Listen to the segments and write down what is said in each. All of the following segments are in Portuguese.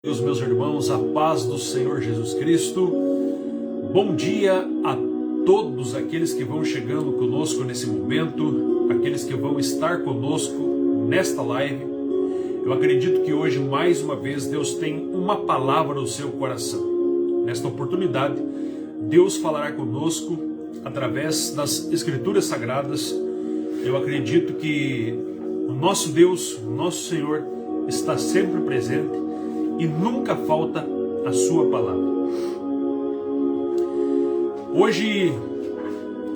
Deus, meus irmãos, a paz do Senhor Jesus Cristo. Bom dia a todos aqueles que vão chegando conosco nesse momento, aqueles que vão estar conosco nesta live. Eu acredito que hoje, mais uma vez, Deus tem uma palavra no seu coração. Nesta oportunidade, Deus falará conosco através das Escrituras Sagradas. Eu acredito que o nosso Deus, o nosso Senhor, está sempre presente e nunca falta a sua palavra. Hoje,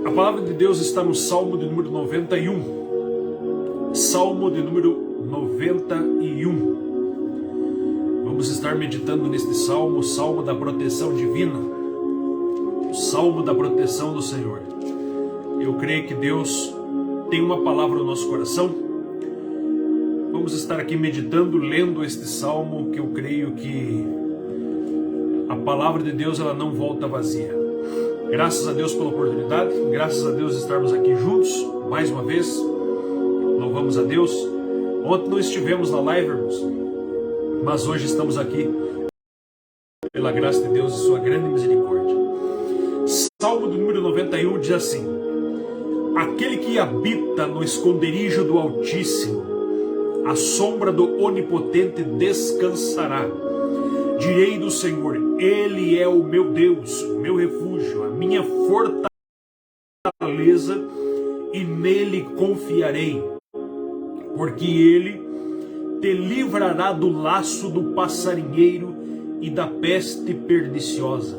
a palavra de Deus está no Salmo de número 91. Salmo de número 91. Vamos estar meditando neste salmo, o salmo da proteção divina, o salmo da proteção do Senhor. Eu creio que Deus tem uma palavra no nosso coração. Vamos estar aqui meditando, lendo este salmo, que eu creio que a palavra de Deus ela não volta vazia. Graças a Deus pela oportunidade, graças a Deus estarmos aqui juntos, mais uma vez. Louvamos a Deus. Ontem não estivemos na live, irmãos, mas hoje estamos aqui pela graça de Deus e sua grande misericórdia. Salmo do número 91 diz assim: aquele que habita no esconderijo do Altíssimo, a sombra do Onipotente descansará. Direi do Senhor, Ele é o meu Deus, o meu refúgio, a minha fortaleza, e nele confiarei. Porque Ele te livrará do laço do passarinheiro e da peste perniciosa.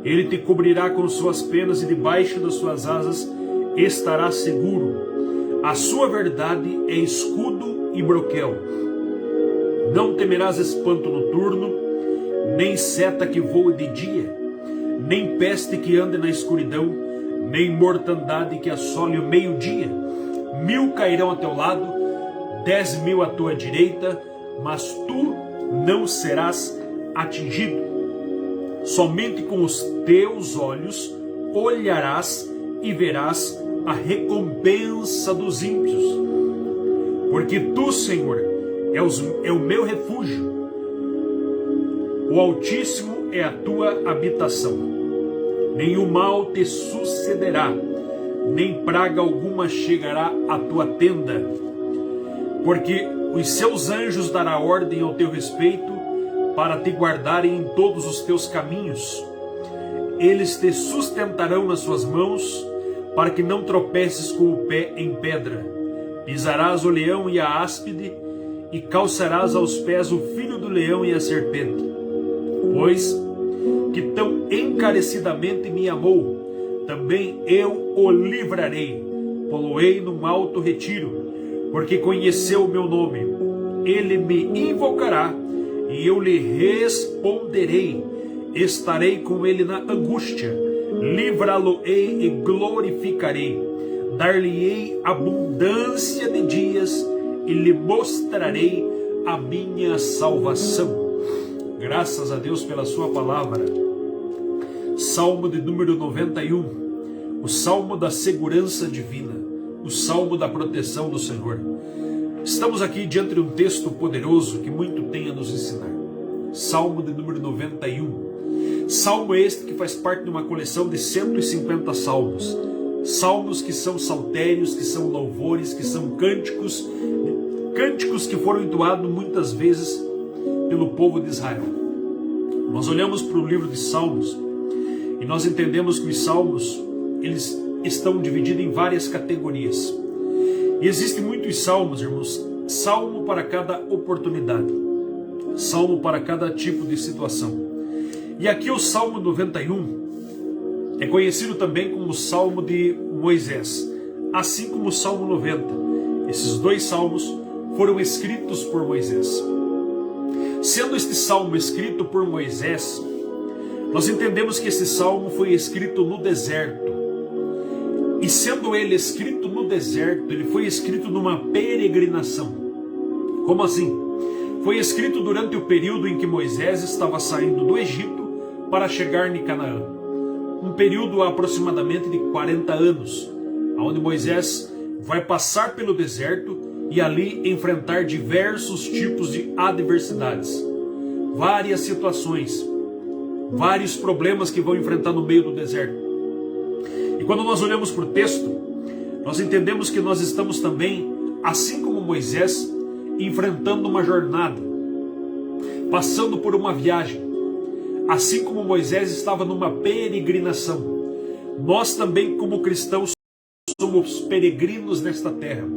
Ele te cobrirá com suas penas e debaixo das suas asas estará seguro. A sua verdade é escudo e broquel. Não temerás espanto noturno, nem seta que voe de dia, nem peste que ande na escuridão, nem mortandade que assole o meio-dia. 1000 cairão a teu lado, 10.000 à tua direita, mas tu não serás atingido. Somente com os teus olhos olharás e verás a recompensa dos ímpios. Porque tu, Senhor, é o meu refúgio, o Altíssimo é a tua habitação. Nenhum mal te sucederá, nem praga alguma chegará à tua tenda. Porque os seus anjos dará ordem ao teu respeito, para te guardarem em todos os teus caminhos. Eles te sustentarão nas suas mãos, para que não tropeces com o pé em pedra. Pisarás o leão e a áspide, e calçarás aos pés o filho do leão e a serpente. Pois que tão encarecidamente me amou, também eu o livrarei, poloei num alto retiro, porque conheceu o meu nome. Ele me invocará, e eu lhe responderei. Estarei com ele na angústia, livrá-lo-ei e glorificarei. Dar-lhe-ei abundância de dias e lhe mostrarei a minha salvação. Graças a Deus pela sua palavra. Salmo de número 91, o salmo da segurança divina, o salmo da proteção do Senhor. Estamos aqui diante de um texto poderoso que muito tem a nos ensinar. Salmo de número 91. Salmo este que faz parte de uma coleção de 150 salmos. Salmos que são saltérios, que são louvores, que são cânticos que foram entoados muitas vezes pelo povo de Israel. Nós olhamos para o livro de Salmos e nós entendemos que os salmos eles estão divididos em várias categorias. E existem muitos salmos, irmãos, salmo para cada oportunidade, salmo para cada tipo de situação. E aqui o Salmo 91 é conhecido também como o Salmo de Moisés, assim como o Salmo 90. Esses dois salmos foram escritos por Moisés. Sendo este salmo escrito por Moisés, nós entendemos que esse salmo foi escrito no deserto. E sendo ele escrito no deserto, ele foi escrito numa peregrinação. Como assim? Foi escrito durante o período em que Moisés estava saindo do Egito para chegar em Canaã. Um período aproximadamente de 40 anos, onde Moisés vai passar pelo deserto e ali enfrentar diversos tipos de adversidades. várias situações, vários problemas que vão enfrentar no meio do deserto. E quando nós olhamos para o texto, nós entendemos que nós estamos também, assim como Moisés, enfrentando uma jornada, passando por uma viagem. Assim como Moisés estava numa peregrinação, nós também, como cristãos, somos peregrinos nesta terra.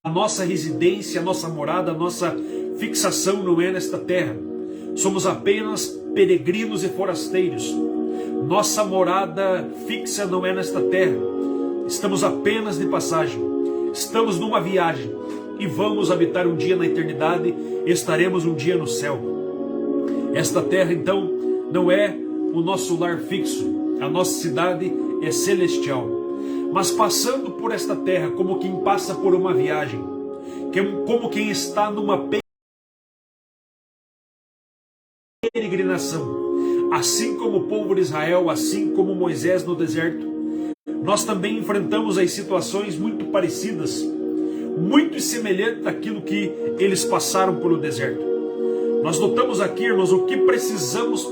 A nossa residência, a nossa morada, a nossa fixação não é nesta terra. Somos apenas peregrinos e forasteiros. Nossa morada fixa não é nesta terra. Estamos apenas de passagem. Estamos numa viagem e vamos habitar um dia na eternidade. Estaremos um dia no céu. Esta terra, então, não é o nosso lar fixo. A nossa cidade é celestial. Mas passando por esta terra, como quem passa por uma viagem, como quem está numa peregrinação, assim como o povo de Israel, assim como Moisés no deserto, nós também enfrentamos as situações muito parecidas, muito semelhantes àquilo que eles passaram pelo deserto. Nós notamos aqui, irmãos, o que precisamos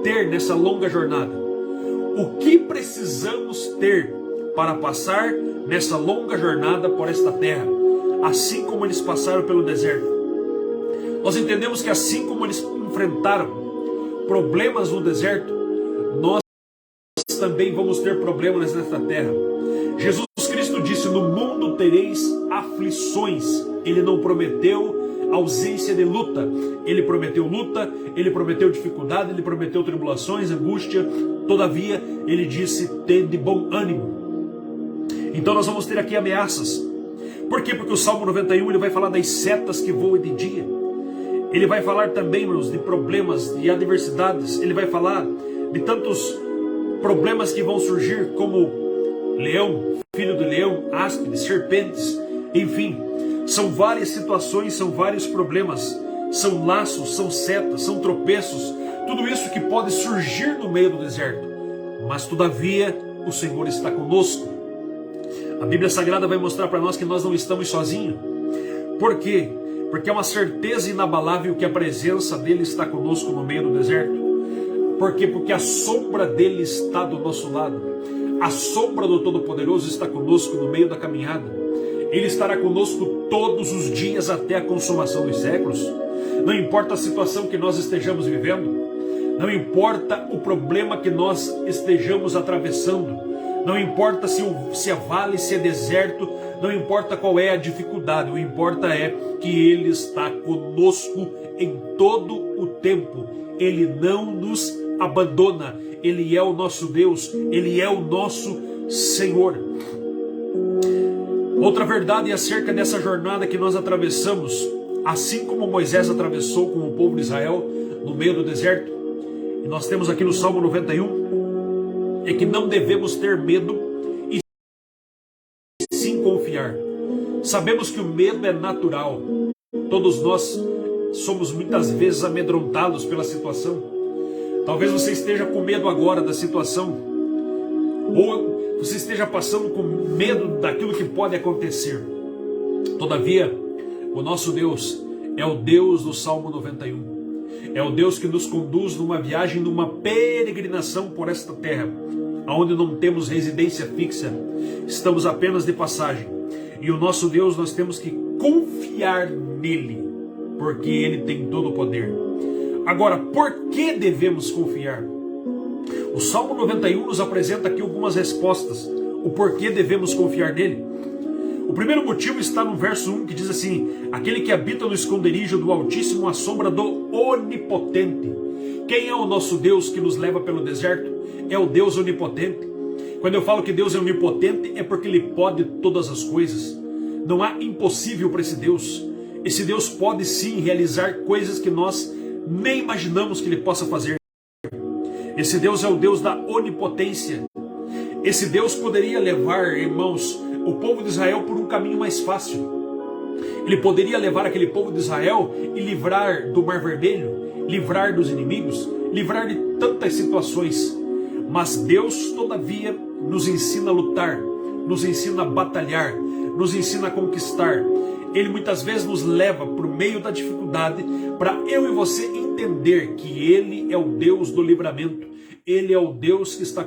ter nessa longa jornada. O que precisamos ter para passar nessa longa jornada por esta terra, assim como eles passaram pelo deserto. Nós entendemos que assim como eles enfrentaram problemas no deserto, nós também vamos ter problemas nesta terra. Jesus Cristo disse: no mundo tereis aflições. Ele não prometeu ausência de luta. Ele prometeu luta, ele prometeu dificuldade, ele prometeu tribulações, angústia. Todavia, ele disse: tende bom ânimo. Então nós vamos ter aqui ameaças. Por quê? Porque o Salmo 91 ele vai falar das setas que voam de dia. Ele vai falar também, irmãos, de problemas, de adversidades. Ele vai falar de tantos problemas que vão surgir, como leão, filho do leão, áspides, serpentes, enfim. São várias situações, são vários problemas. São laços, são setas, são tropeços. Tudo isso que pode surgir no meio do deserto. Mas todavia o Senhor está conosco. A Bíblia Sagrada vai mostrar para nós que nós não estamos sozinhos. Por quê? Porque é uma certeza inabalável que a presença dele está conosco no meio do deserto. Por quê? Porque a sombra dele está do nosso lado. A sombra do Todo-Poderoso está conosco no meio da caminhada. Ele estará conosco todos os dias até a consumação dos séculos. Não importa a situação que nós estejamos vivendo. Não importa o problema que nós estejamos atravessando. Não importa se é vale, se é deserto, não importa qual é a dificuldade, o importa é que Ele está conosco em todo o tempo. Ele não nos abandona, Ele é o nosso Deus, Ele é o nosso Senhor. Outra verdade é acerca dessa jornada que nós atravessamos, assim como Moisés atravessou com o povo de Israel no meio do deserto, e nós temos aqui no Salmo 91, é que não devemos ter medo e sim confiar. Sabemos que o medo é natural. Todos nós somos muitas vezes amedrontados pela situação. Talvez você esteja com medo agora da situação, ou você esteja passando com medo daquilo que pode acontecer. Todavia, o nosso Deus é o Deus do Salmo 91. É o Deus que nos conduz numa viagem, numa peregrinação por esta terra, onde não temos residência fixa, estamos apenas de passagem. E o nosso Deus, nós temos que confiar nele, porque ele tem todo o poder. Agora, por que devemos confiar? O Salmo 91 nos apresenta aqui algumas respostas, o porquê devemos confiar nele. O primeiro motivo está no verso 1, que diz assim: aquele que habita no esconderijo do Altíssimo, à sombra do Onipotente. Quem é o nosso Deus que nos leva pelo deserto? É o Deus onipotente. Quando eu falo que Deus é onipotente, é porque Ele pode todas as coisas. Não há impossível para esse Deus. Esse Deus pode sim realizar coisas que nós nem imaginamos que Ele possa fazer. Esse Deus é o Deus da onipotência. Esse Deus poderia levar, irmãos, o povo de Israel por um caminho mais fácil. Ele poderia levar aquele povo de Israel e livrar do Mar Vermelho, livrar dos inimigos, livrar de tantas situações. Mas Deus, todavia, nos ensina a lutar, nos ensina a batalhar, nos ensina a conquistar. Ele muitas vezes nos leva por meio da dificuldade para eu e você entender que Ele é o Deus do livramento. Ele é o Deus que está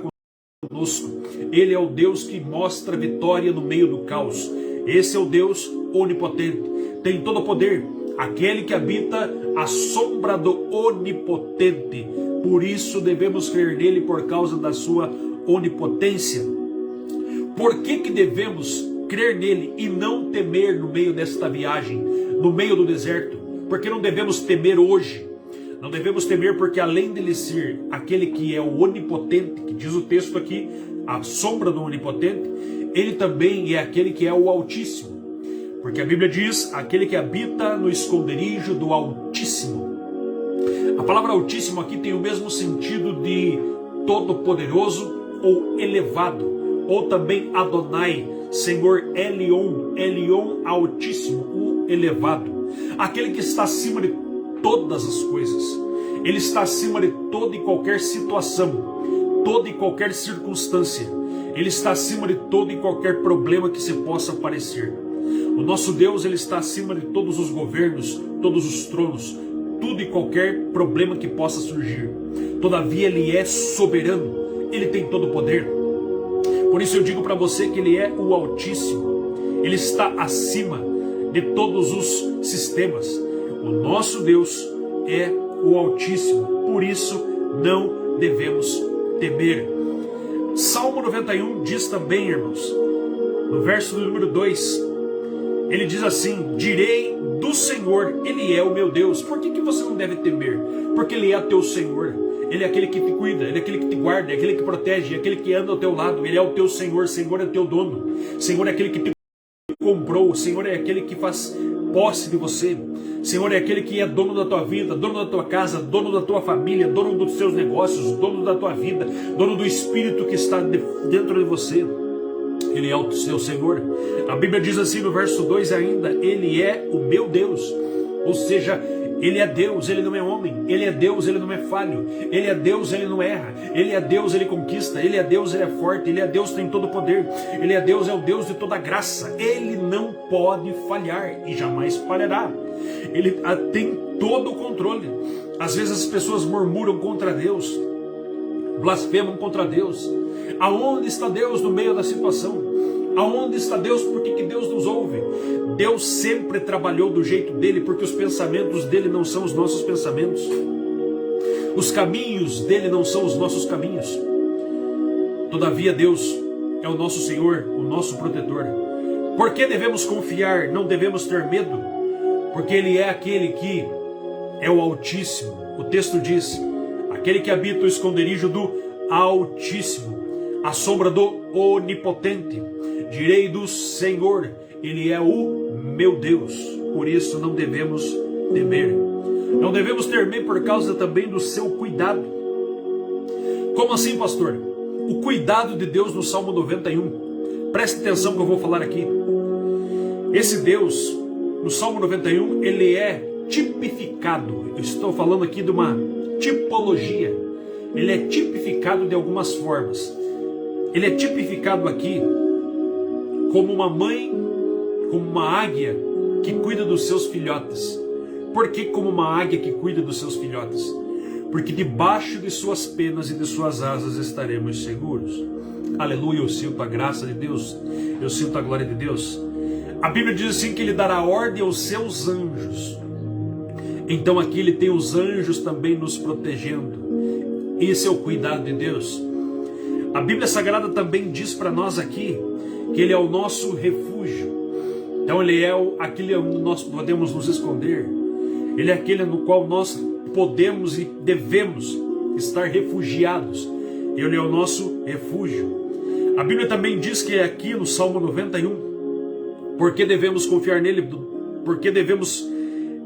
conosco. Ele é o Deus que mostra vitória no meio do caos. Esse é o Deus onipotente. Tem todo o poder. Aquele que habita a sombra do onipotente. Por isso devemos crer nele por causa da sua onipotência. Por que devemos crer nele e não temer no meio desta viagem, no meio do deserto? Porque não devemos temer hoje. Não devemos temer porque além dele ser aquele que é o onipotente, que diz o texto aqui, a sombra do onipotente, ele também é aquele que é o Altíssimo. Porque a Bíblia diz, aquele que habita no esconderijo do Altíssimo. A palavra Altíssimo aqui tem o mesmo sentido de Todo-Poderoso ou elevado, ou também Adonai, Senhor Elion, Elion Altíssimo, o elevado. Aquele que está acima de todas as coisas. Ele está acima de toda e qualquer situação, toda e qualquer circunstância. Ele está acima de todo e qualquer problema que se possa aparecer. O nosso Deus, ele está acima de todos os governos, todos os tronos, tudo e qualquer problema que possa surgir. Todavia ele é soberano, ele tem todo o poder. Por isso eu digo para você que ele é o Altíssimo. Ele está acima de todos os sistemas. O nosso Deus é o Altíssimo, por isso não devemos temer. Salmo 91 diz também, irmãos, no verso do número 2, ele diz assim: direi do Senhor, ele é o meu Deus. Por que você não deve temer? Porque ele é teu Senhor, ele é aquele que te cuida, ele é aquele que te guarda, é aquele que protege, é aquele que anda ao teu lado, ele é o teu Senhor, Senhor é teu dono, Senhor é aquele que te comprou, Senhor é aquele que faz posse de você, Senhor é aquele que é dono da tua vida, dono da tua casa, dono da tua família, dono dos seus negócios, dono da tua vida, dono do Espírito que está dentro de você. Ele é o seu Senhor. A Bíblia diz assim no verso 2 ainda: ele é o meu Deus. Ou seja, ele é Deus, ele não é homem. Ele é Deus, ele não é falho. Ele é Deus, ele não erra. Ele é Deus, ele conquista. Ele é Deus, ele é forte. Ele é Deus, tem todo o poder. Ele é Deus, é o Deus de toda graça. Ele não pode falhar e jamais falhará. Ele tem todo o controle. Às vezes as pessoas murmuram contra Deus, blasfemam contra Deus. Aonde está Deus no meio da situação? Aonde está Deus? Por que Deus nos ouve? Deus sempre trabalhou do jeito dele, porque os pensamentos dele não são os nossos pensamentos. Os caminhos dele não são os nossos caminhos. Todavia Deus é o nosso Senhor, o nosso protetor. Por que devemos confiar? Não devemos ter medo, porque ele é aquele que é o Altíssimo. O texto diz: aquele que habita o esconderijo do Altíssimo, a sombra do Onipotente. Direi do Senhor, ele é o meu Deus. Por isso não devemos temer. Não devemos temer por causa também do seu cuidado. Como assim, pastor? O cuidado de Deus no Salmo 91. Preste atenção que eu vou falar aqui. Esse Deus, no Salmo 91, ele é tipificado. Eu estou falando aqui de uma tipologia. Ele é tipificado de algumas formas. Ele é tipificado aqui como uma mãe, como uma águia que cuida dos seus filhotes. Por que como uma águia que cuida dos seus filhotes? Porque debaixo de suas penas e de suas asas estaremos seguros. Aleluia, eu sinto a graça de Deus, eu sinto a glória de Deus. A Bíblia diz assim que ele dará ordem aos seus anjos. Então aqui ele tem os anjos também nos protegendo. Esse é o cuidado de Deus. A Bíblia Sagrada também diz para nós aqui que ele é o nosso refúgio. Então ele é aquele onde nós podemos nos esconder. Ele é aquele no qual nós podemos e devemos estar refugiados. Ele é o nosso refúgio. A Bíblia também diz que é aqui no Salmo 91, porque devemos confiar nele, porque devemos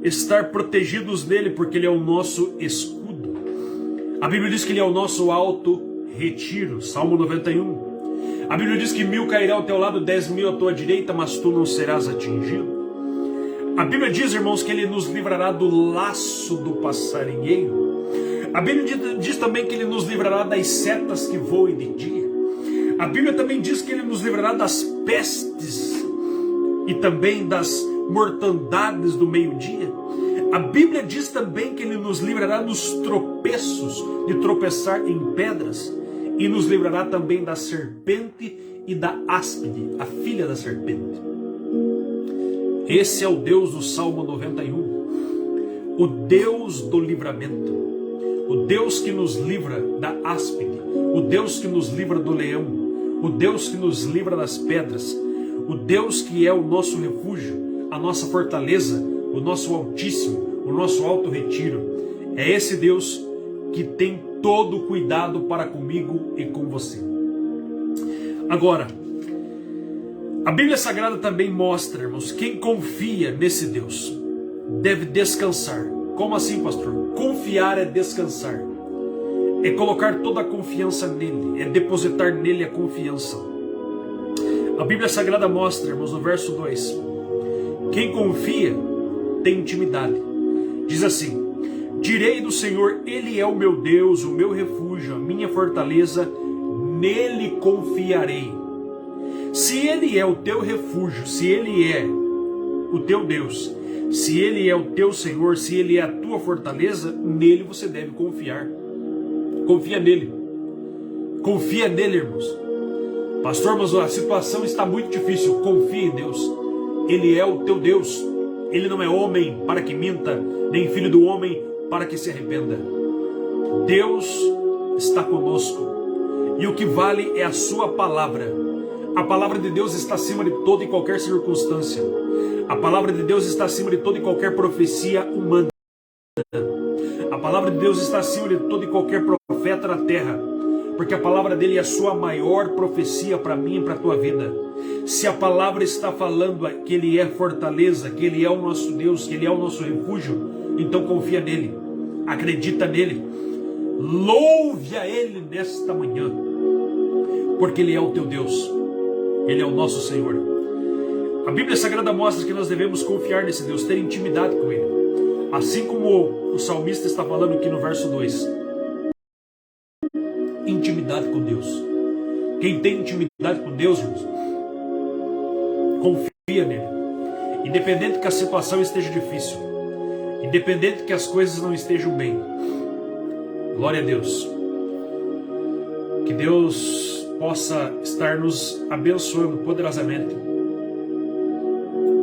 estar protegidos nele, porque ele é o nosso escudo. A Bíblia diz que ele é o nosso alto retiro, Salmo 91. A Bíblia diz que 1000 cairá ao teu lado, 10.000 à tua direita, mas tu não serás atingido. A Bíblia diz, irmãos, que ele nos livrará do laço do passarinheiro. A Bíblia diz também que ele nos livrará das setas que voem de dia. A Bíblia também diz que ele nos livrará das pestes e também das mortandades do meio-dia. A Bíblia diz também que Ele nos livrará dos tropeços, de tropeçar em pedras, e nos livrará também da serpente e da áspide, a filha da serpente. Esse é o Deus do Salmo 91, o Deus do livramento, o Deus que nos livra da áspide, o Deus que nos livra do leão, o Deus que nos livra das pedras, o Deus que é o nosso refúgio, a nossa fortaleza, o nosso Altíssimo, o nosso alto retiro. É esse Deus que tem todo o cuidado para comigo e com você. Agora, a Bíblia Sagrada também mostra, irmãos, quem confia nesse Deus deve descansar. Como assim, pastor? Confiar é descansar. É colocar toda a confiança nele, é depositar nele a confiança. A Bíblia Sagrada mostra, irmãos, no verso 2, quem confia tem intimidade. Diz assim: direi do Senhor, Ele é o meu Deus, o meu refúgio, a minha fortaleza, nele confiarei. Se Ele é o teu refúgio, se Ele é o teu Deus, se Ele é o teu Senhor, se Ele é a tua fortaleza, nele você deve confiar. Confia nele. Confia nele, irmãos. Pastor, mas a situação está muito difícil. Confia em Deus. Ele é o teu Deus. Ele não é homem para que minta, nem filho do homem para que se arrependa. Deus está conosco. E o que vale é a sua palavra. A palavra de Deus está acima de toda e qualquer circunstância. A palavra de Deus está acima de toda e qualquer profecia humana. A palavra de Deus está acima de todo e qualquer profeta da terra. Porque a palavra dele é a sua maior profecia para mim e para a tua vida. Se a palavra está falando que Ele é fortaleza, que Ele é o nosso Deus, que Ele é o nosso refúgio, então confia nele, acredita nele, louve a Ele nesta manhã, porque Ele é o teu Deus, Ele é o nosso Senhor. A Bíblia Sagrada mostra que nós devemos confiar nesse Deus, ter intimidade com Ele. Assim como o salmista está falando aqui no verso 2. Intimidade com Deus. Quem tem intimidade com Deus, irmãos, confia nele. Independente que a situação esteja difícil, independente que as coisas não estejam bem, glória a Deus. Que Deus possa estar nos abençoando poderosamente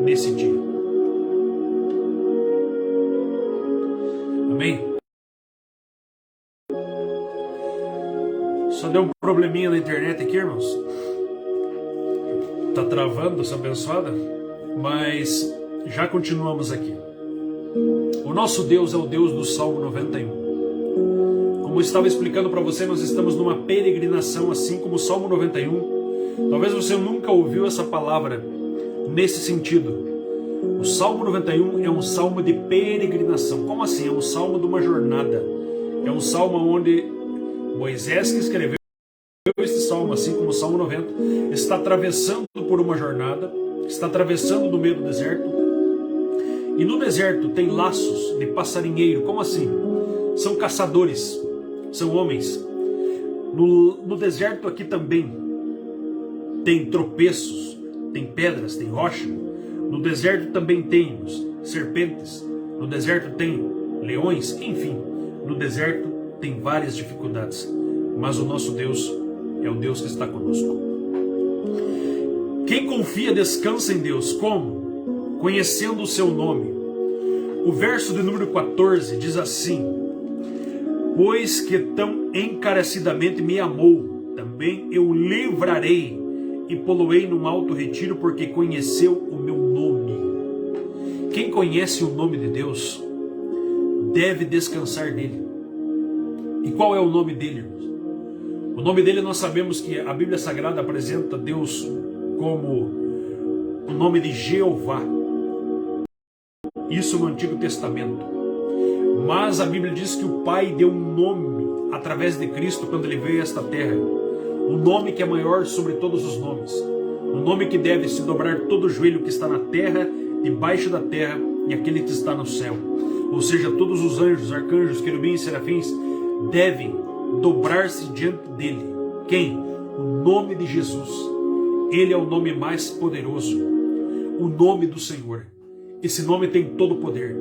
nesse dia. Amém? Só deu um probleminha na internet aqui, irmãos. Tá travando essa abençoada, mas já continuamos aqui. O nosso Deus é o Deus do Salmo 91. Como eu estava explicando para você, nós estamos numa peregrinação, assim como o Salmo 91. Talvez você nunca ouviu essa palavra nesse sentido. O Salmo 91 é um salmo de peregrinação. Como assim? É um salmo de uma jornada. É um salmo onde Moisés, que escreveu este salmo, assim como o Salmo 90, está atravessando por uma jornada, está atravessando no meio do deserto. E no deserto tem laços de passarinheiro. Como assim? São caçadores, são homens. No deserto aqui também tem tropeços, tem pedras, tem rocha. No deserto também tem serpentes. No deserto tem leões. Enfim, no deserto tem várias dificuldades. Mas o nosso Deus é o Deus que está conosco. Quem confia descansa em Deus. Como? Conhecendo o seu nome. O verso de número 14 diz assim: pois que tão encarecidamente me amou, também eu livrarei e poloei num alto retiro, porque conheceu o meu nome. Quem conhece o nome de Deus deve descansar nele. E qual é o nome dele, irmãos? O nome dele, nós sabemos que a Bíblia Sagrada apresenta Deus como o nome de Jeová. Isso no Antigo Testamento. Mas a Bíblia diz que o Pai deu um nome através de Cristo quando ele veio a esta terra. Um nome que é maior sobre todos os nomes. Um nome que deve se dobrar todo o joelho que está na terra, debaixo da terra e aquele que está no céu. Ou seja, todos os anjos, arcanjos, querubins e serafins devem dobrar-se diante dele. Quem? O nome de Jesus. Ele é o nome mais poderoso. O nome do Senhor. Esse nome tem todo o poder.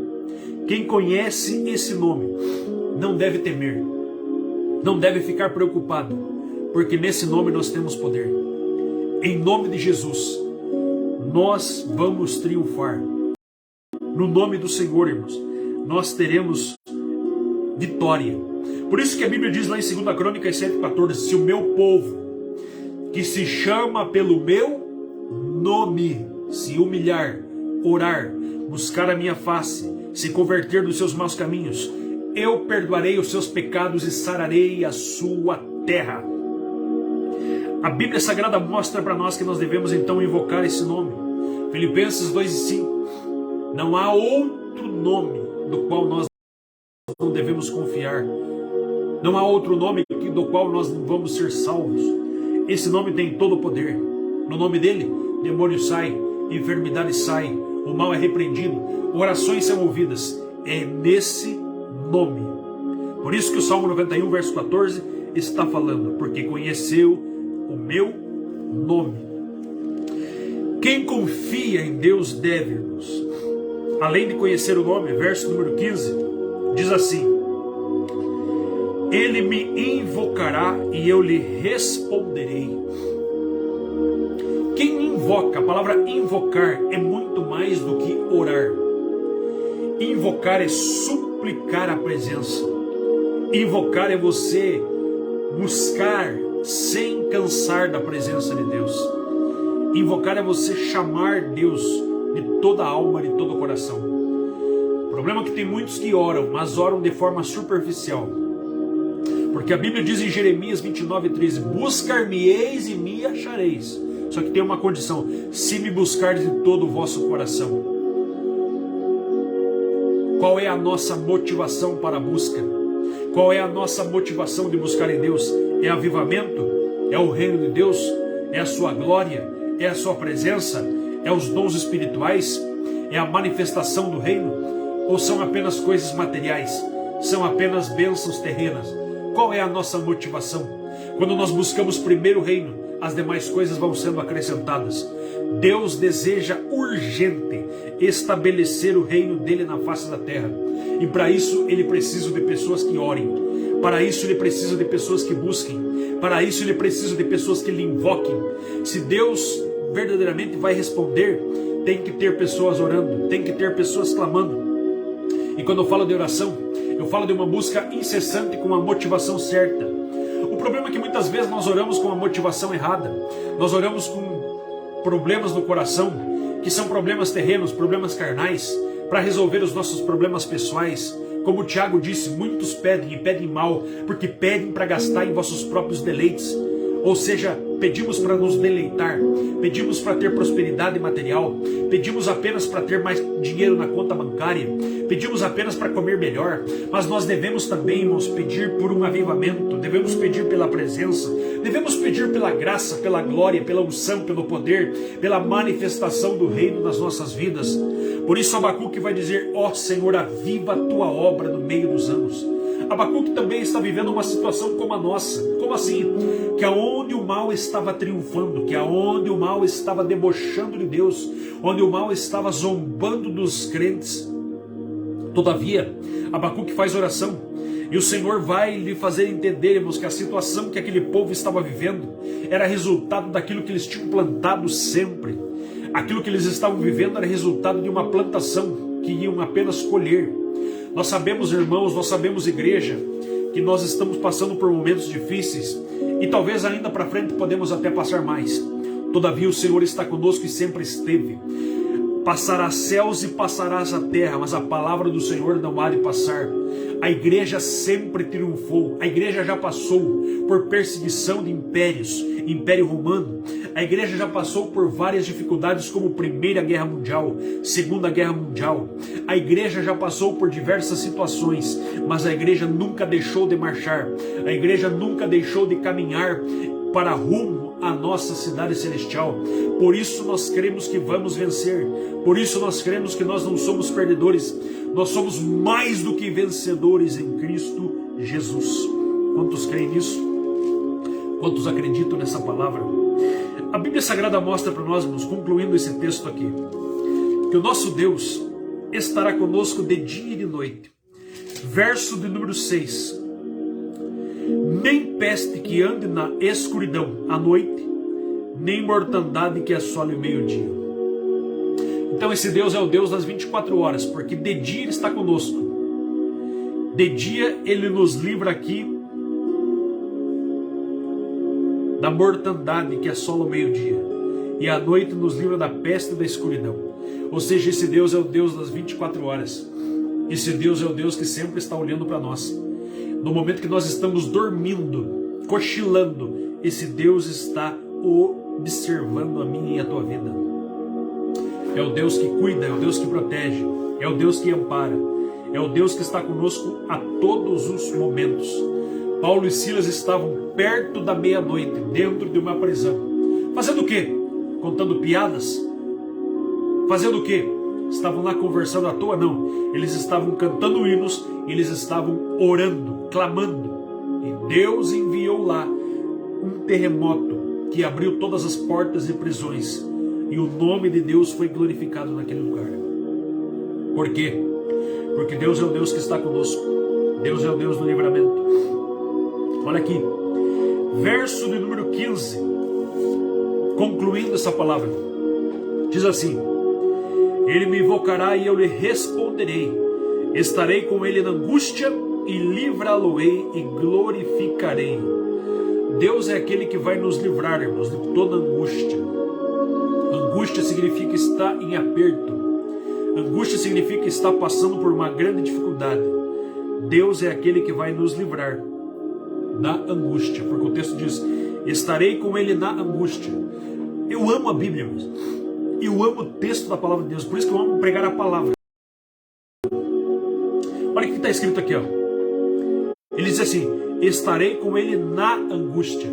Quem conhece esse nome não deve temer, não deve ficar preocupado, porque nesse nome nós temos poder. Em nome de Jesus, nós vamos triunfar. No nome do Senhor, irmãos, nós teremos vitória. Por isso que a Bíblia diz lá em 2 Crônicas 7,14: se o meu povo, que se chama pelo meu nome, se humilhar, orar, buscar a minha face, se converter dos seus maus caminhos, eu perdoarei os seus pecados e sararei a sua terra. A Bíblia Sagrada mostra para nós que nós devemos então invocar esse nome. Filipenses 2,5: não há outro nome do qual nós não devemos confiar. Não há outro nome do qual nós não vamos ser salvos. Esse nome tem todo o poder. No nome dele, demônio sai, enfermidade sai, o mal é repreendido, orações são ouvidas. É nesse nome. Por isso que o Salmo 91, verso 14, está falando: porque conheceu o meu nome. Quem confia em Deus deve, irmãos, além de conhecer o nome, verso número 15, diz assim: ele me invocará e eu lhe responderei. Quem invoca, a palavra invocar é muito mais do que orar. Invocar é suplicar a presença. Invocar é você buscar sem cansar da presença de Deus. Invocar é você chamar Deus de toda a alma, de todo o coração. O problema é que tem muitos que oram, mas oram de forma superficial. Porque a Bíblia diz em Jeremias 29,13: buscar-me-eis e me achareis. Só que tem uma condição: se me buscardes de todo o vosso coração. Qual é a nossa motivação para a busca? Qual é a nossa motivação de buscar em Deus? É avivamento? É o reino de Deus? É a sua glória? É a sua presença? É os dons espirituais? É a manifestação do reino? Ou são apenas coisas materiais? São apenas bênçãos terrenas? Qual é a nossa motivação? Quando nós buscamos primeiro o reino, as demais coisas vão sendo acrescentadas. Deus deseja urgente estabelecer o reino dele na face da terra. E para isso ele precisa de pessoas que orem. Para isso ele precisa de pessoas que busquem. Para isso ele precisa de pessoas que lhe invoquem. Se Deus verdadeiramente vai responder, tem que ter pessoas orando, tem que ter pessoas clamando. E quando eu falo de oração, eu falo de uma busca incessante com uma motivação certa. O problema é que muitas vezes nós oramos com a motivação errada. Nós oramos com problemas no coração, que são problemas terrenos, problemas carnais, para resolver os nossos problemas pessoais. Como o Tiago disse, muitos pedem e pedem mal, porque pedem para gastar em vossos próprios deleites. Ou seja, pedimos para nos deleitar, pedimos para ter prosperidade material, pedimos apenas para ter mais dinheiro na conta bancária, pedimos apenas para comer melhor, mas nós devemos também, irmãos, pedir por um avivamento, devemos pedir pela presença, devemos pedir pela graça, pela glória, pela unção, pelo poder, pela manifestação do reino nas nossas vidas. Por isso Abacuque vai dizer: ó Senhor, aviva a tua obra no meio dos anos. Abacuque também está vivendo uma situação como a nossa. Como assim? Que aonde o mal estava triunfando, que aonde o mal estava debochando de Deus, onde o mal estava zombando dos crentes. Todavia, Abacuque faz oração, e o Senhor vai lhe fazer entender, irmãos, que a situação que aquele povo estava vivendo era resultado daquilo que eles tinham plantado sempre. Aquilo que eles estavam vivendo era resultado de uma plantação que iam apenas colher. Nós sabemos, irmãos, nós sabemos, igreja, que nós estamos passando por momentos difíceis e talvez ainda para frente podemos até passar mais. Todavia o Senhor está conosco e sempre esteve. Passarás céus e passarás a terra, mas a palavra do Senhor não há de passar. A igreja sempre triunfou. A igreja já passou por perseguição de impérios, Império Romano. A igreja já passou por várias dificuldades, como Primeira Guerra Mundial, Segunda Guerra Mundial. A igreja já passou por diversas situações, mas a igreja nunca deixou de marchar. A igreja nunca deixou de caminhar para rumo à nossa cidade celestial. Por isso nós cremos que vamos vencer. Por isso nós cremos que nós não somos perdedores. Nós somos mais do que vencedores em Cristo Jesus. Quantos creem nisso? Quantos acreditam nessa palavra? A Bíblia Sagrada mostra para nós, irmãos, concluindo esse texto aqui, que o nosso Deus, estará conosco de dia e de noite. Verso de número 6. Nem peste que ande na escuridão à noite, nem mortandade que assole o meio-dia. Então esse Deus é o Deus das 24 horas, porque de dia Ele está conosco. De dia Ele nos livra aqui da mortandade que assola o meio-dia, e à noite nos livra da peste e da escuridão. Ou seja, esse Deus é o Deus das 24 horas. Esse Deus é o Deus que sempre está olhando para nós. No momento que nós estamos dormindo, cochilando, esse Deus está observando a minha e a tua vida. É o Deus que cuida, é o Deus que protege, é o Deus que ampara, é o Deus que está conosco a todos os momentos. Paulo e Silas estavam perto da meia-noite, dentro de uma prisão. Fazendo o quê? Contando piadas? Fazendo o quê? Estavam lá conversando à toa? Não. Eles estavam cantando hinos, eles estavam orando, clamando. E Deus enviou lá um terremoto que abriu todas as portas e prisões. E o nome de Deus foi glorificado naquele lugar. Por quê? Porque Deus é o Deus que está conosco. Deus é o Deus do livramento. Olha aqui, verso de número 15, concluindo essa palavra, diz assim: Ele me invocará e eu lhe responderei, estarei com ele na angústia e livrá-lo-ei e glorificarei. Deus é aquele que vai nos livrar, irmãos, de toda angústia. Angústia significa estar em aperto. Angústia significa estar passando por uma grande dificuldade. Deus é aquele que vai nos livrar da angústia, porque o texto diz: estarei com ele na angústia. Eu amo a Bíblia, irmãos. Eu amo o texto da palavra de Deus, por isso que eu amo pregar a palavra. Olha o que está escrito aqui, ó. Ele diz assim: estarei com ele na angústia.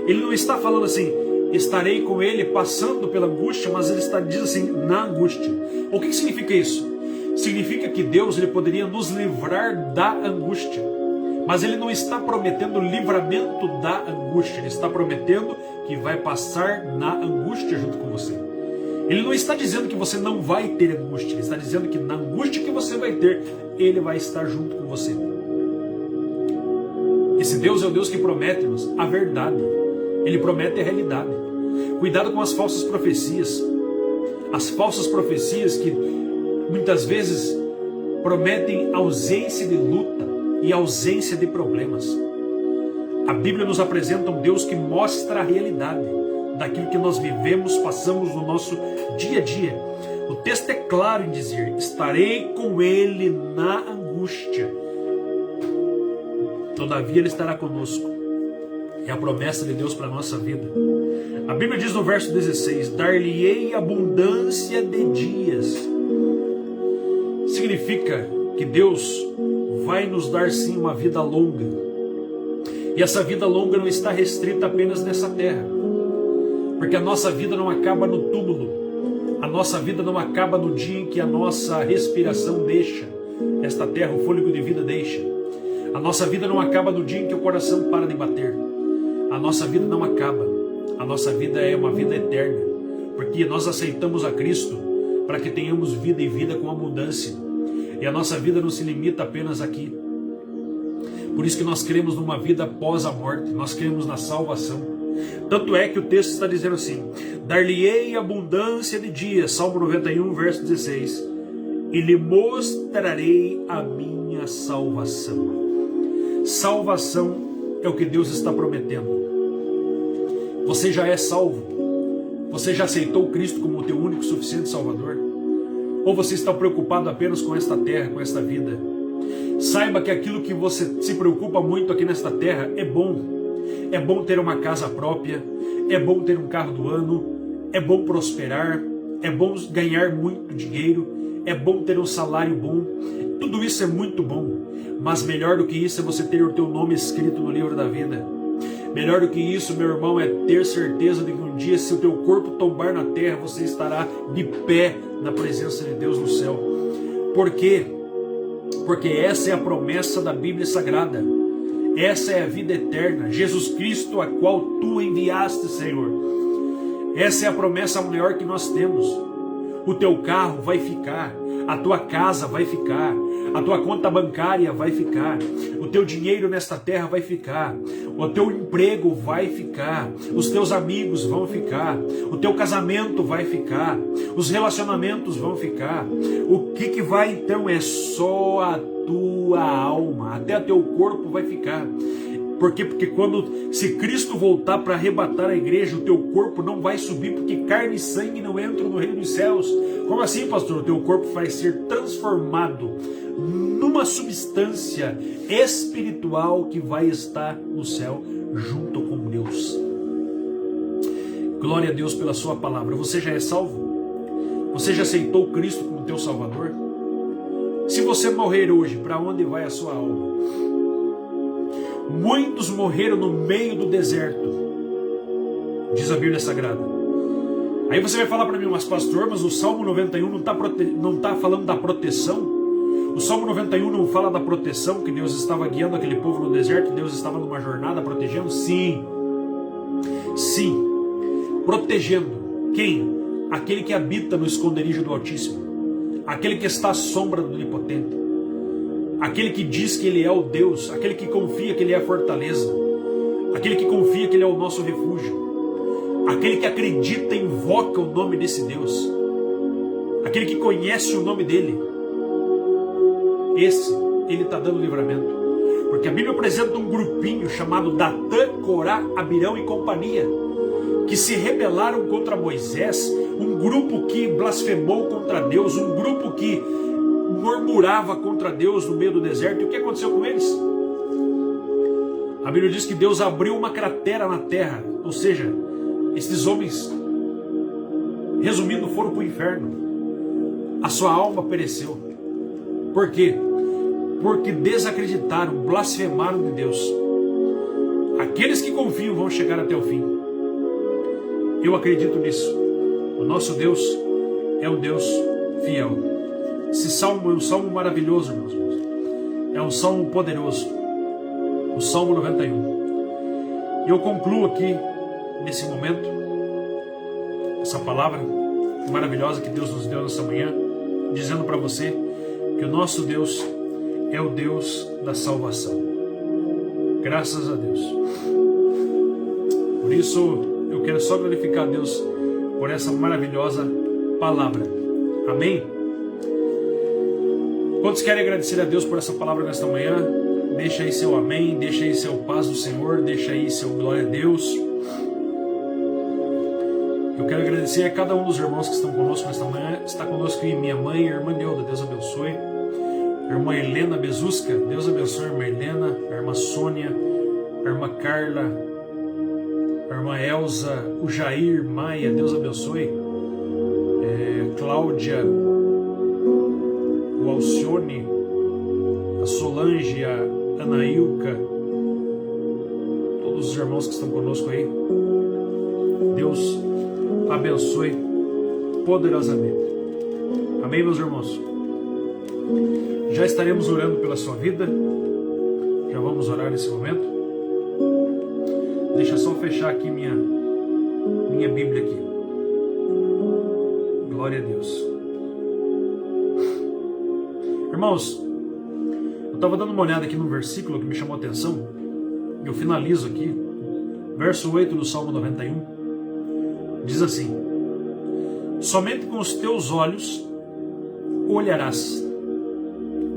Ele não está falando assim, estarei com ele passando pela angústia, mas ele diz assim, na angústia. O que significa isso? Significa que Deus ele poderia nos livrar da angústia, mas Ele não está prometendo o livramento da angústia. Ele está prometendo que vai passar na angústia junto com você. Ele não está dizendo que você não vai ter angústia. Ele está dizendo que na angústia que você vai ter, Ele vai estar junto com você. Esse Deus é o Deus que promete-nos a verdade. Ele promete a realidade. Cuidado com as falsas profecias. As falsas profecias que muitas vezes prometem ausência de luta e ausência de problemas. A Bíblia nos apresenta um Deus que mostra a realidade daquilo que nós vivemos, passamos no nosso dia a dia. O texto é claro em dizer: estarei com ele na angústia, todavia ele estará conosco. É a promessa de Deus para a nossa vida. A Bíblia diz no verso 16: dar-lhe-ei abundância de dias. Significa que Deus vai nos dar sim uma vida longa. E essa vida longa não está restrita apenas nessa terra. Porque a nossa vida não acaba no túmulo. A nossa vida não acaba no dia em que a nossa respiração deixa esta terra, o fôlego de vida deixa. A nossa vida não acaba no dia em que o coração para de bater. A nossa vida não acaba. A nossa vida é uma vida eterna. Porque nós aceitamos a Cristo para que tenhamos vida e vida com abundância. E a nossa vida não se limita apenas aqui. Por isso que nós cremos numa vida após a morte. Nós cremos na salvação. Tanto é que o texto está dizendo assim: dar-lhe-ei abundância de dias. Salmo 91, verso 16. E lhe mostrarei a minha salvação. Salvação é o que Deus está prometendo. Você já é salvo? Você já aceitou Cristo como o teu único e suficiente Salvador? Ou você está preocupado apenas com esta terra, com esta vida? Saiba que aquilo que você se preocupa muito aqui nesta terra é bom. É bom ter uma casa própria, é bom ter um carro do ano, é bom prosperar, é bom ganhar muito dinheiro, é bom ter um salário bom. Tudo isso é muito bom, mas melhor do que isso é você ter o teu nome escrito no livro da vida. Melhor do que isso, meu irmão, é ter certeza de que um dia, se o teu corpo tombar na terra, você estará de pé na presença de Deus no céu. Por quê? Porque essa é a promessa da Bíblia Sagrada. Essa é a vida eterna, Jesus Cristo, a qual tu enviaste, Senhor. Essa é a promessa maior que nós temos. O teu carro vai ficar, a tua casa vai ficar, a tua conta bancária vai ficar, o teu dinheiro nesta terra vai ficar, o teu emprego vai ficar, os teus amigos vão ficar, o teu casamento vai ficar, os relacionamentos vão ficar. O que vai então é só a tua alma, até o teu corpo vai ficar. Por quê? Porque se Cristo voltar para arrebatar a igreja, o teu corpo não vai subir, porque carne e sangue não entram no reino dos céus. Como assim, pastor? O teu corpo vai ser transformado numa substância espiritual que vai estar no céu junto com Deus. Glória a Deus pela sua palavra. Você já é salvo? Você já aceitou Cristo como teu Salvador? Se você morrer hoje, para onde vai a sua alma? Muitos morreram no meio do deserto, diz a Bíblia Sagrada. Aí você vai falar para mim, mas pastor, mas o Salmo 91 não está falando da proteção? O Salmo 91 não fala da proteção, que Deus estava guiando aquele povo no deserto, Deus estava numa jornada protegendo? Sim, protegendo. Quem? Aquele que habita no esconderijo do Altíssimo, aquele que está à sombra do Onipotente, aquele que diz que Ele é o Deus, aquele que confia que Ele é a fortaleza, aquele que confia que Ele é o nosso refúgio, aquele que acredita e invoca o nome desse Deus, aquele que conhece o nome dEle. Esse, Ele está dando livramento. Porque a Bíblia apresenta um grupinho chamado Datã, Corá, Abirão e companhia, que se rebelaram contra Moisés, um grupo que blasfemou contra Deus, um grupo que murmurava contra Deus no meio do deserto. E o que aconteceu com eles? A Bíblia diz que Deus abriu uma cratera na terra, ou seja, esses homens, resumindo, foram para o inferno. A sua alma pereceu. Por quê? Porque desacreditaram, blasfemaram de Deus. Aqueles que confiam vão chegar até o fim. Eu acredito nisso. O nosso Deus é um Deus fiel. Esse salmo é um salmo maravilhoso, meus irmãos. É um salmo poderoso. O Salmo 91. E eu concluo aqui, nesse momento, essa palavra maravilhosa que Deus nos deu nessa manhã, dizendo para você que o nosso Deus é o Deus da salvação. Graças a Deus. Por isso, eu quero só glorificar a Deus por essa maravilhosa palavra. Amém? Quantos querem agradecer a Deus por essa palavra nesta manhã? Deixa aí seu amém, deixa aí seu paz do Senhor, deixa aí seu glória a Deus. Eu quero agradecer a cada um dos irmãos que estão conosco nesta manhã. Está conosco aí minha mãe, a irmã Neuda, Deus abençoe. A irmã Helena Bezuska, Deus abençoe a irmã Helena, a irmã Sônia, a irmã Carla, a irmã Elza, o Jair Maia, Deus abençoe. Cláudia, o Alcione, a Solange, a Anailca, todos os irmãos que estão conosco aí, Deus abençoe poderosamente. Amém, meus irmãos? Já estaremos orando pela sua vida, já vamos orar nesse momento. Deixa só fechar aqui minha Bíblia aqui. Glória a Deus. Irmãos, eu estava dando uma olhada aqui num versículo que me chamou a atenção. Eu finalizo aqui. Verso 8 do Salmo 91. Diz assim: somente com os teus olhos olharás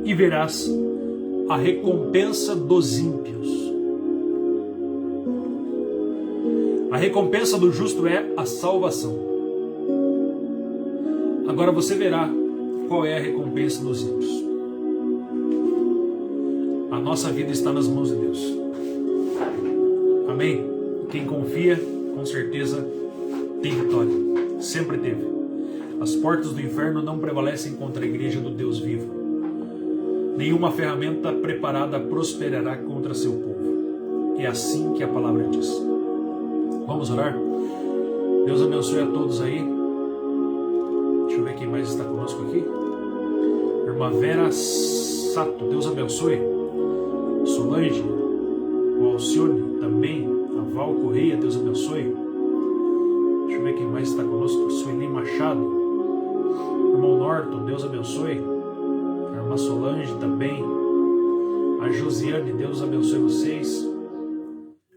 e verás a recompensa dos ímpios. A recompensa do justo é a salvação. Agora você verá qual é a recompensa dos ímpios. A nossa vida está nas mãos de Deus. Amém? Quem confia, com certeza, tem vitória. Sempre teve. As portas do inferno não prevalecem contra a igreja do Deus vivo. Nenhuma ferramenta preparada prosperará contra seu povo. É assim que a palavra diz. Vamos orar? Deus abençoe a todos aí. Deixa eu ver quem mais está conosco aqui. Irmã Vera Sato, Deus abençoe. Solange, o Alcione também. A Val Correia, Deus abençoe. Deixa eu ver quem mais está conosco. Sueli Machado. Irmão Norton, Deus abençoe. A irmã Solange também. A Josiane, Deus abençoe vocês.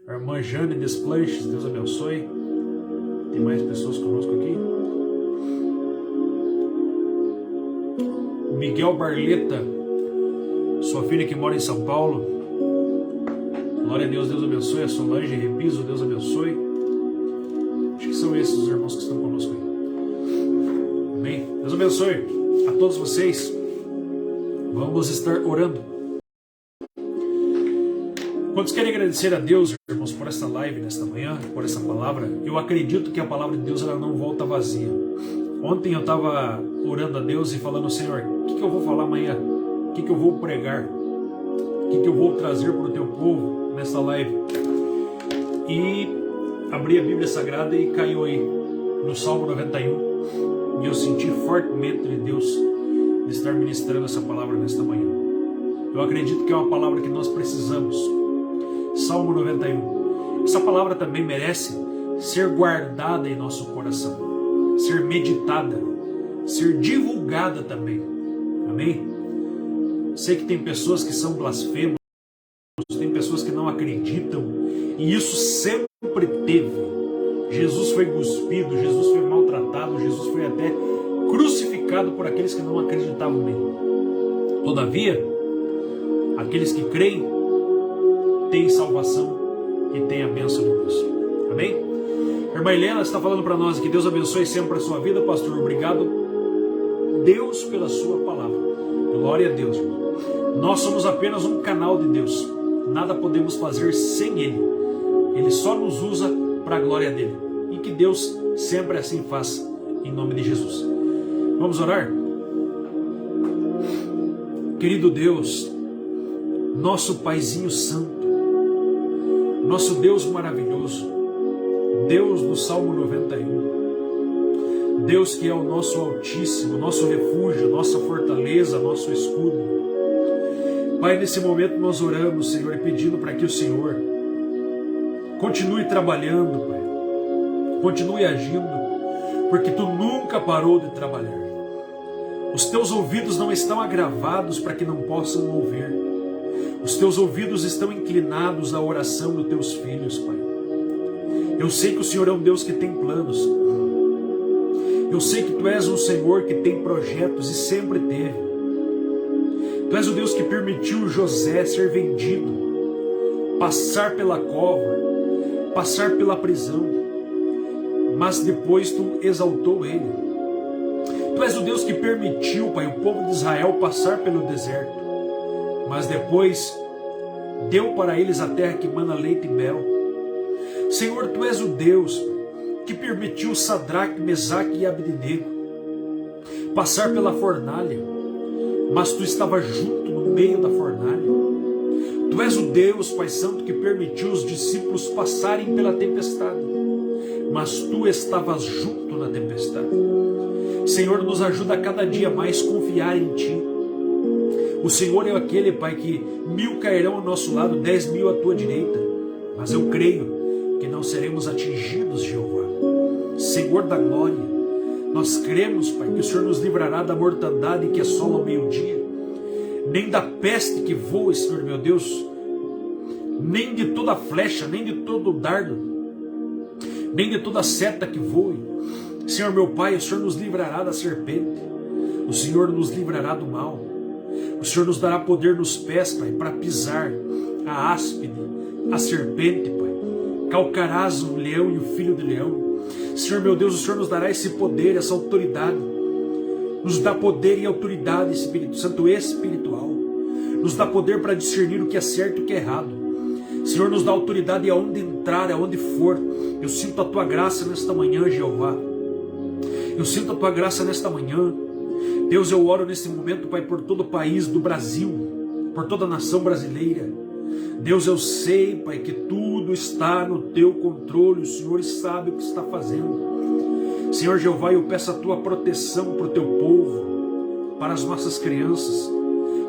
A irmã Jane Desplanches, Deus abençoe. Tem mais pessoas conosco aqui. Miguel Barleta, sua filha que mora em São Paulo. Glória a Deus, Deus abençoe. A Solange Repiso, Deus abençoe. Acho que são esses os irmãos que estão conosco aí. Amém? Deus abençoe a todos vocês. Vamos estar orando. Quantos querem agradecer a Deus, irmãos, por esta live nesta manhã, por essa palavra? Eu acredito que a palavra de Deus ela não volta vazia. Ontem eu estava orando a Deus e falando: Senhor, o que eu vou falar amanhã? O que eu vou pregar? O que eu vou trazer para o teu povo nessa live? E abri a Bíblia Sagrada e caiu aí no Salmo 91. E eu senti fortemente de Deus de estar ministrando essa palavra nesta manhã. Eu acredito que é uma palavra que nós precisamos. Salmo 91. Essa palavra também merece ser guardada em nosso coração, ser meditada, ser divulgada também. Amém? Sei que tem pessoas que são blasfemos, tem pessoas que não acreditam, e isso sempre teve. Jesus foi cuspido, Jesus foi maltratado, Jesus foi até crucificado por aqueles que não acreditavam nele. Todavia, aqueles que creem têm salvação e têm a bênção de Deus. Amém? Irmã Helena está falando para nós que Deus abençoe sempre a sua vida, pastor. Obrigado, Deus, pela sua palavra. Glória a Deus. Nós somos apenas um canal de Deus. Nada podemos fazer sem Ele. Ele só nos usa para a glória dele. E que Deus sempre assim faça, em nome de Jesus. Vamos orar? Querido Deus, nosso Paizinho Santo, nosso Deus maravilhoso, Deus do Salmo 91, Deus que é o nosso Altíssimo, nosso refúgio, nossa fortaleza, nosso escudo. Pai, nesse momento nós oramos, Senhor, e pedindo para que o Senhor continue trabalhando, Pai, continue agindo, porque Tu nunca parou de trabalhar. Os Teus ouvidos não estão agravados para que não possam ouvir. Os Teus ouvidos estão inclinados à oração dos Teus filhos, Pai. Eu sei que o Senhor é um Deus que tem planos. Eu sei que Tu és um Senhor que tem projetos e sempre teve. Tu és o Deus que permitiu José ser vendido, passar pela cova, passar pela prisão, mas depois Tu exaltou ele. Tu és o Deus que permitiu, Pai, o povo de Israel passar pelo deserto, mas depois deu para eles a terra que mana leite e mel. Senhor, Tu és o Deus que permitiu Sadraque, Mesaque e Abednego passar pela fornalha, mas Tu estava junto no meio da fornalha. Tu és o Deus, Pai Santo, que permitiu os discípulos passarem pela tempestade, mas Tu estavas junto na tempestade. Senhor, nos ajuda a cada dia mais confiar em Ti. O Senhor é aquele, Pai, que 1000 cairão ao nosso lado, 10.000 à Tua direita, mas eu creio que não seremos atingidos, Jeová. Senhor da glória, nós cremos, Pai, que o Senhor nos livrará da mortandade que assola ao meio-dia, nem da peste que voa, Senhor meu Deus, nem de toda flecha, nem de todo dardo, nem de toda seta que voe. Senhor meu Pai, o Senhor nos livrará da serpente, o Senhor nos livrará do mal. O Senhor nos dará poder nos pés, Pai, para pisar a áspide, a serpente, Pai. Calcarás o leão e o filho de leão. Senhor meu Deus, o Senhor nos dará esse poder, essa autoridade. Nos dá poder e autoridade, Espírito Santo, espiritual. Nos dá poder para discernir o que é certo e o que é errado. Senhor, nos dá autoridade aonde entrar, aonde for. Eu sinto a Tua graça nesta manhã, Jeová. Eu sinto a Tua graça nesta manhã. Deus, eu oro nesse momento, Pai, por todo o país do Brasil, por toda a nação brasileira. Deus, eu sei, Pai, que tudo está no Teu controle, o Senhor sabe o que está fazendo. Senhor Jeová, eu peço a Tua proteção para o Teu povo, para as nossas crianças,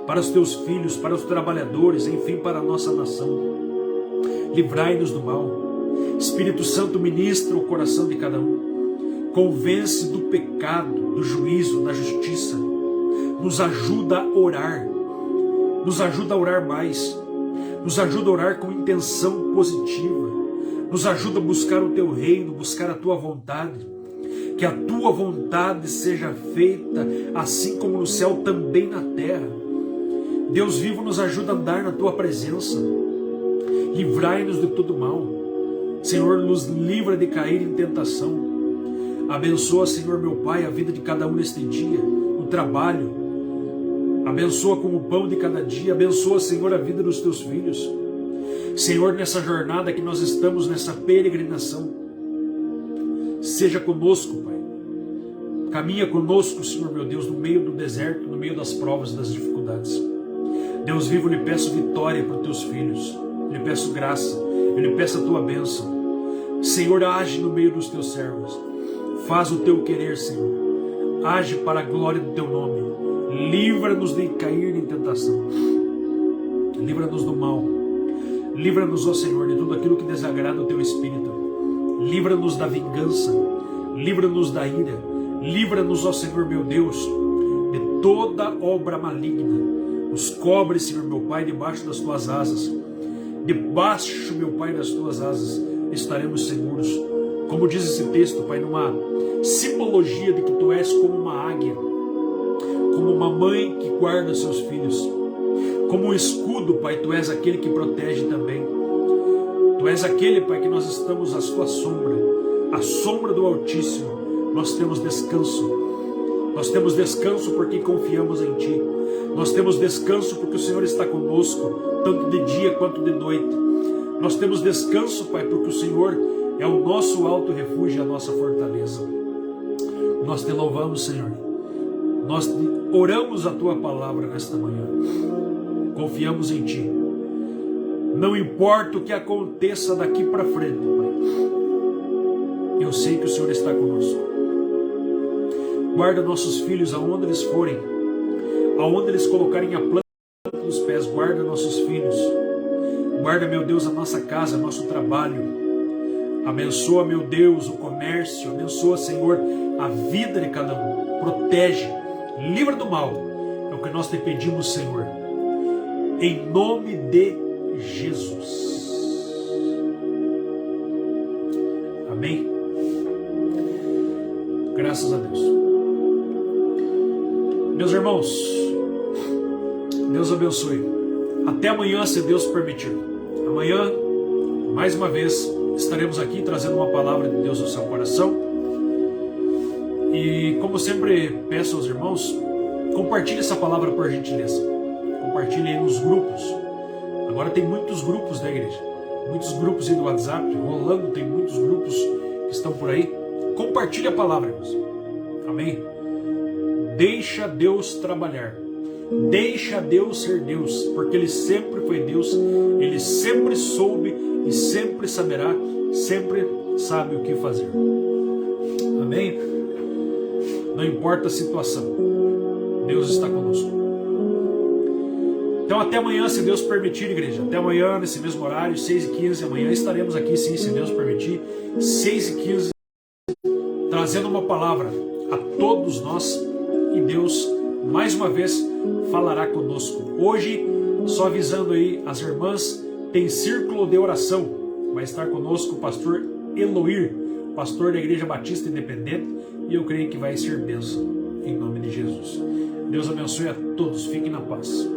para os Teus filhos, para os trabalhadores, enfim, para a nossa nação. Livrai-nos do mal. Espírito Santo, ministra o coração de cada um. convence do pecado, do juízo, da justiça. Nos ajuda a orar, nos ajuda a orar mais, nos ajuda a orar com intenção positiva, nos ajuda a buscar o teu reino, buscar a tua vontade. Que a tua vontade seja feita assim como no céu, também na terra. Deus vivo, nos ajuda a andar na tua presença. Livrai-nos de todo mal. Senhor, nos livra de cair em tentação. Abençoa, Senhor, meu Pai, a vida de cada um neste dia, o trabalho. Abençoa com o pão de cada dia. Abençoa, Senhor, a vida dos teus filhos. Senhor, nessa jornada que nós estamos, nessa peregrinação, seja conosco, Pai. Caminha conosco, Senhor, meu Deus, no meio do deserto, no meio das provas, das dificuldades. Deus vivo, lhe peço vitória para os teus filhos. Lhe peço graça. Eu lhe peço a tua bênção. Senhor, age no meio dos teus servos. Faz o teu querer, Senhor. Age para a glória do teu nome. Livra-nos de cair em tentação. Livra-nos do mal. Livra-nos, ó Senhor, de tudo aquilo que desagrada o teu Espírito. Livra-nos da vingança. Livra-nos da ira. Livra-nos, ó Senhor, meu Deus, de toda obra maligna. Nos cobre, Senhor, meu Pai, debaixo das tuas asas. Debaixo, meu Pai, das tuas asas estaremos seguros. Como diz esse texto, Pai, numa simbologia de que tu és como uma águia, como uma mãe que guarda seus filhos, como um escudo, Pai, tu és aquele que protege também. Tu és aquele, Pai, que nós estamos à sua sombra, à sombra do Altíssimo. Nós temos descanso. Nós temos descanso porque confiamos em Ti. Nós temos descanso porque o Senhor está conosco, tanto de dia quanto de noite. Nós temos descanso, Pai, porque o Senhor é o nosso alto refúgio e a nossa fortaleza. Nós te louvamos, Senhor. Nós oramos a Tua palavra nesta manhã. Confiamos em Ti. Não importa o que aconteça daqui para frente, Pai. Eu sei que o Senhor está conosco. Guarda nossos filhos aonde eles forem, aonde eles colocarem a planta dos pés. Guarda nossos filhos. Guarda, meu Deus, a nossa casa, nosso trabalho. Abençoa, meu Deus, o comércio. Abençoa, Senhor, a vida de cada um. Protege, livra do mal. É o que nós te pedimos, Senhor. Em nome de Jesus. Amém. Graças a Deus. Meus irmãos, Deus abençoe. Até amanhã, se Deus permitir. Amanhã, mais uma vez, estaremos aqui trazendo uma palavra de Deus ao seu coração. E como sempre peço aos irmãos, compartilhe essa palavra por gentileza. Compartilhe aí nos grupos. Agora tem muitos grupos da igreja. Muitos grupos aí do WhatsApp, rolando, tem muitos grupos que estão por aí. Compartilhe a palavra, irmãos. Amém? Deixa Deus trabalhar. Deixa Deus ser Deus, porque Ele sempre foi Deus, Ele sempre soube e sempre saberá, sempre sabe o que fazer. Amém? Não importa a situação, Deus está conosco. Então até amanhã, se Deus permitir, igreja. Até amanhã, nesse mesmo horário, 6h15. Amanhã estaremos aqui, sim, se Deus permitir, 6h15, trazendo uma palavra a todos nós. E Deus, mais uma vez, falará conosco. Hoje, só avisando aí as irmãs, tem círculo de oração. Vai estar conosco o pastor Eloir, pastor da Igreja Batista Independente. E eu creio que vai ser bênção, em nome de Jesus. Deus abençoe a todos. Fiquem na paz.